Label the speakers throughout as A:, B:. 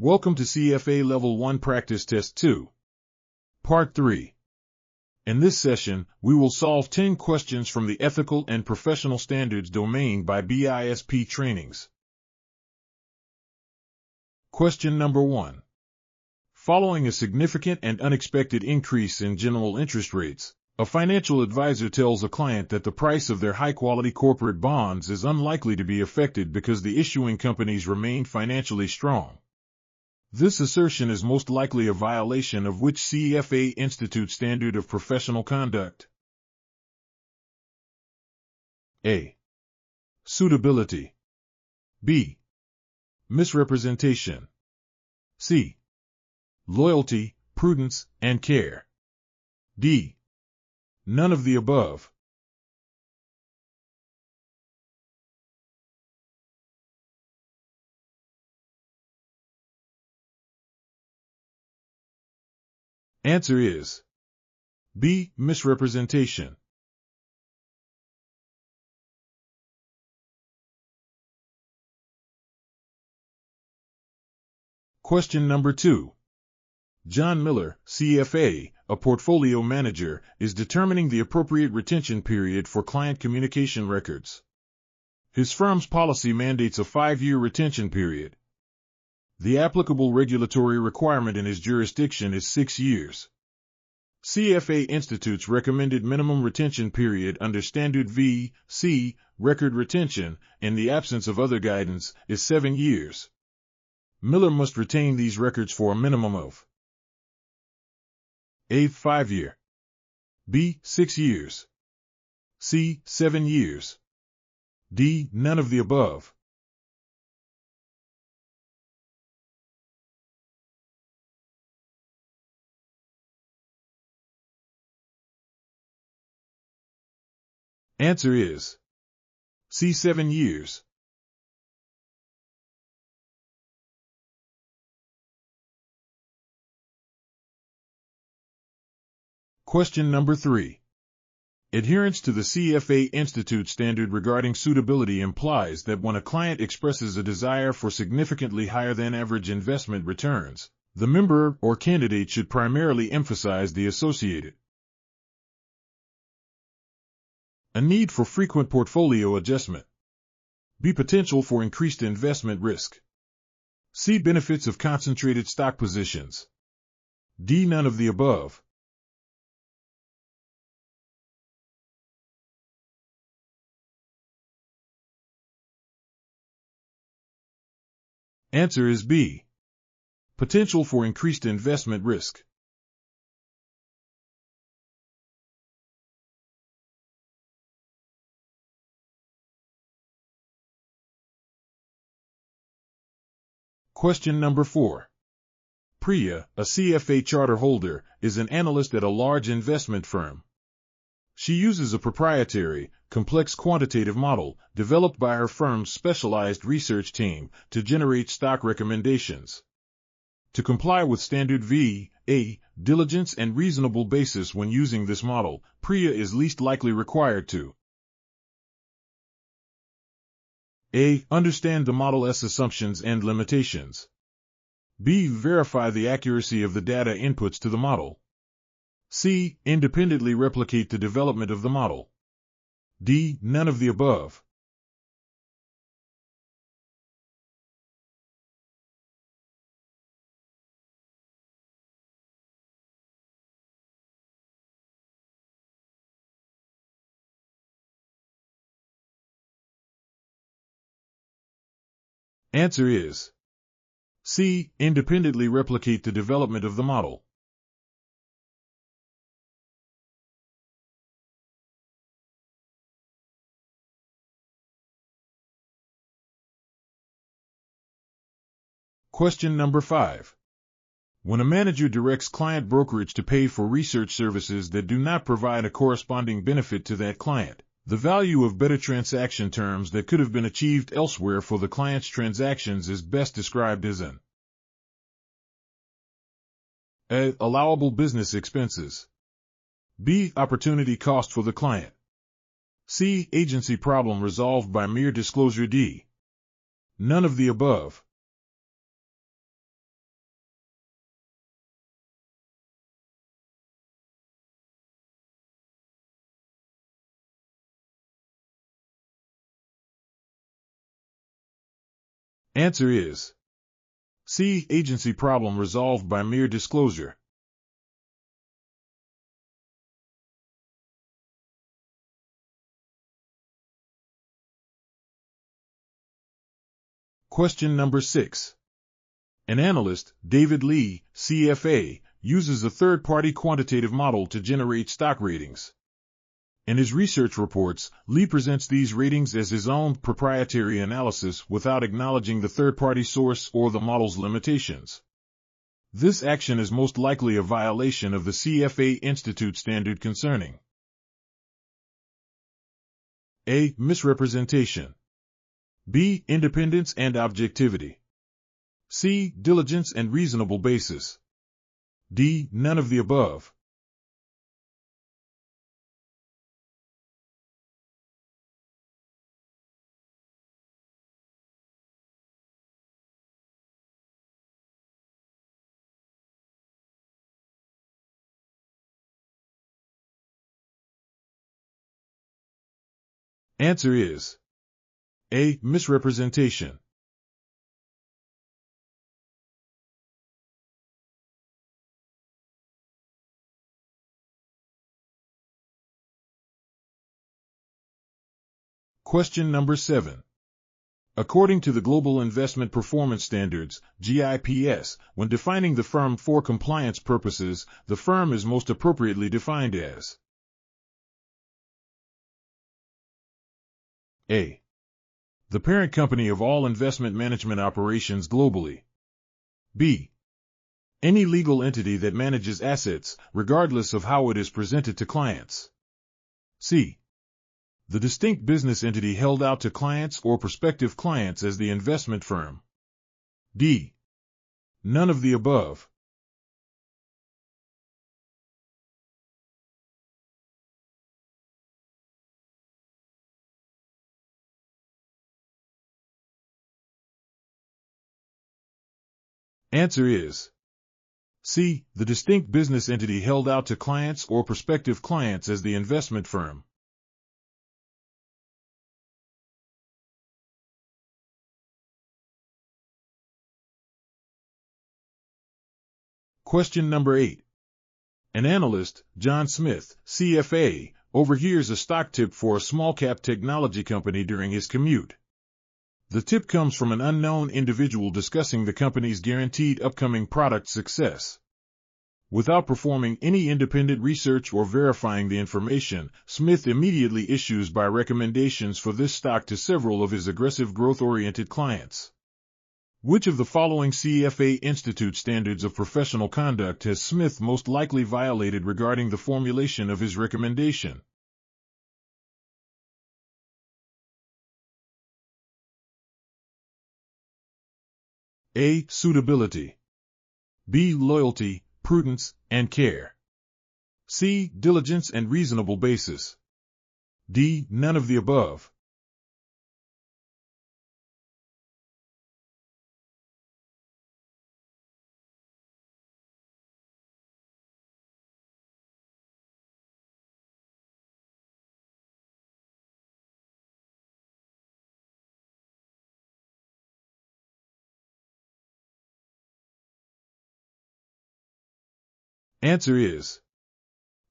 A: Welcome to CFA Level 1 Practice Test 2, Part 3. In this session, we will solve 10 questions from the Ethical and Professional Standards domain by BISP Trainings. Question number 1. Following a significant and unexpected increase in general interest rates, a financial advisor tells a client that the price of their high-quality corporate bonds is unlikely to be affected because the issuing companies remain financially strong. This assertion is most likely a violation of which CFA Institute standard of professional conduct? A. Suitability. B. Misrepresentation. C. Loyalty, prudence, and care. D. None of the above. Answer is B. Misrepresentation. Question number 2. John Miller, CFA, a portfolio manager, is determining the appropriate retention period for client communication records. His firm's policy mandates a 5-year retention period. The applicable regulatory requirement in his jurisdiction is 6 years. CFA Institute's recommended minimum retention period under Standard V.C. record retention, in the absence of other guidance, is 7 years. Miller must retain these records for a minimum of A. 5-year, B. 6 years, C. 7 years, D. None of the above. Answer is C. 7 years. Question number 3. Adherence to the CFA Institute standard regarding suitability implies that when a client expresses a desire for significantly higher than average investment returns, the member or candidate should primarily emphasize the associated A need for frequent portfolio adjustment. B. Potential for increased investment risk. C. Benefits of concentrated stock positions. D. None of the above. Answer is B. Potential for increased investment risk. Question number 4. Priya, a CFA charter holder, is an analyst at a large investment firm. She uses a proprietary, complex quantitative model developed by her firm's specialized research team to generate stock recommendations. To comply with Standard V.A. diligence and reasonable basis when using this model, Priya is least likely required to A. Understand the model's assumptions and limitations. B. Verify the accuracy of the data inputs to the model. C. Independently replicate the development of the model. D. None of the above. Answer is C. Independently replicate the development of the model. Question number 5. When a manager directs client brokerage to pay for research services that do not provide a corresponding benefit to that client, the value of better transaction terms that could have been achieved elsewhere for the client's transactions is best described as an A. Allowable business expenses. B. Opportunity cost for the client. C. Agency problem resolved by mere disclosure. D. None of the above. Answer is C. Agency problem resolved by mere disclosure. Question number 6. An analyst, David Lee, CFA, uses a third-party quantitative model to generate stock ratings. In his research reports, Lee presents these ratings as his own proprietary analysis without acknowledging the third-party source or the model's limitations. This action is most likely a violation of the CFA Institute standard concerning A. Misrepresentation, B. Independence and objectivity, C. Diligence and reasonable basis, D. None of the above. Answer is A. Misrepresentation. Question number 7. According to the Global Investment Performance Standards, GIPS, when defining the firm for compliance purposes, the firm is most appropriately defined as A. The parent company of all investment management operations globally. B. Any legal entity that manages assets, regardless of how it is presented to clients. C. The distinct business entity held out to clients or prospective clients as the investment firm. D. None of the above. Answer is C. The distinct business entity held out to clients or prospective clients as the investment firm. Question number 8. An analyst, John Smith, CFA, overhears a stock tip for a small-cap technology company during his commute. The tip comes from an unknown individual discussing the company's guaranteed upcoming product success. Without performing any independent research or verifying the information, Smith immediately issues buy recommendations for this stock to several of his aggressive growth-oriented clients. Which of the following CFA Institute standards of professional conduct has Smith most likely violated regarding the formulation of his recommendation? A. Suitability, B. Loyalty, prudence, and care, C. Diligence and reasonable basis, D. None of the above. Answer is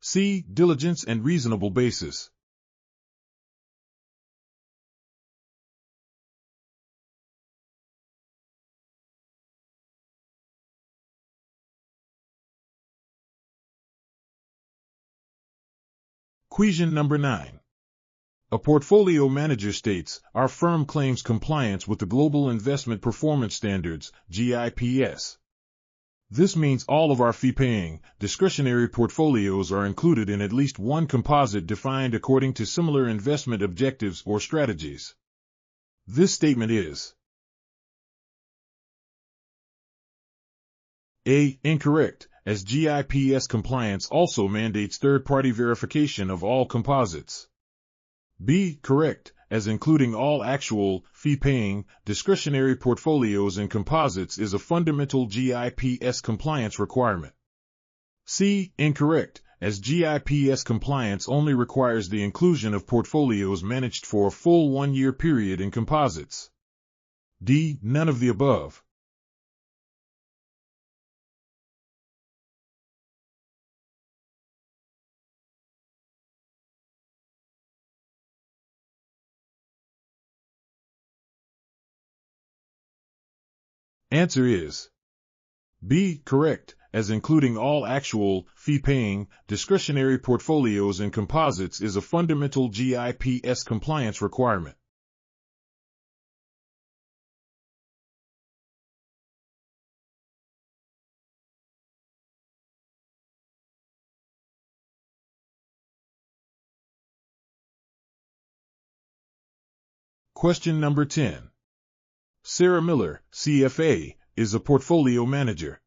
A: C. Diligence and reasonable basis. Question number 9. A portfolio manager states, our firm claims compliance with the Global Investment Performance Standards, GIPS. This means all of our fee-paying, discretionary portfolios are included in at least one composite defined according to similar investment objectives or strategies. This statement is A. Incorrect, as GIPS compliance also mandates third-party verification of all composites. B. Correct, as including all actual, fee-paying, discretionary portfolios in composites is a fundamental GIPS compliance requirement. C. Incorrect, as GIPS compliance only requires the inclusion of portfolios managed for a full 1-year period in composites. D. None of the above. Answer is B. Correct, as including all actual, fee-paying, discretionary portfolios and composites is a fundamental GIPS compliance requirement. Question number 10. Sarah Miller, CFA, is a portfolio manager.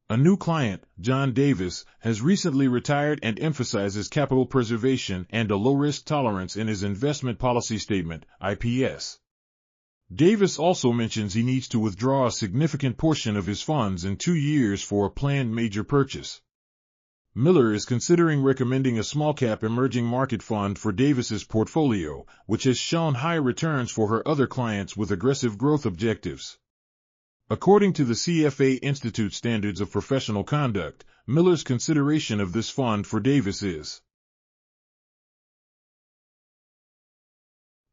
A: A new client, John Davis, has recently retired and emphasizes capital preservation and a low-risk tolerance in his investment policy statement, IPS. Davis also mentions he needs to withdraw a significant portion of his funds in 2 years for a planned major purchase. Miller is considering recommending a small-cap emerging market fund for Davis's portfolio, which has shown high returns for her other clients with aggressive growth objectives. According to the CFA Institute Standards of Professional Conduct, Miller's consideration of this fund for Davis is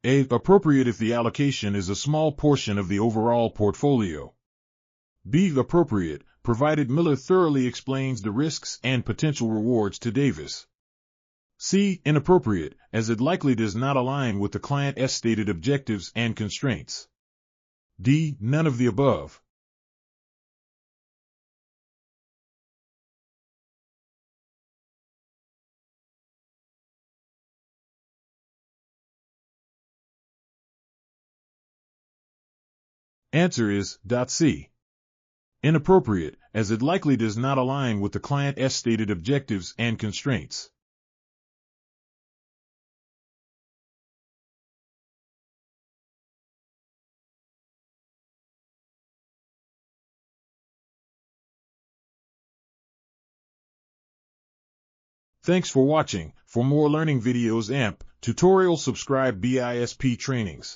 A: A. Appropriate if the allocation is a small portion of the overall portfolio. B. Appropriate, provided Miller thoroughly explains the risks and potential rewards to Davis. C. Inappropriate, as it likely does not align with the client's stated objectives and constraints. D. None of the above. Answer is C. Inappropriate, as it likely does not align with the client's stated objectives and constraints. Thanks for watching. For more learning videos and tutorials, subscribe BISP Trainings.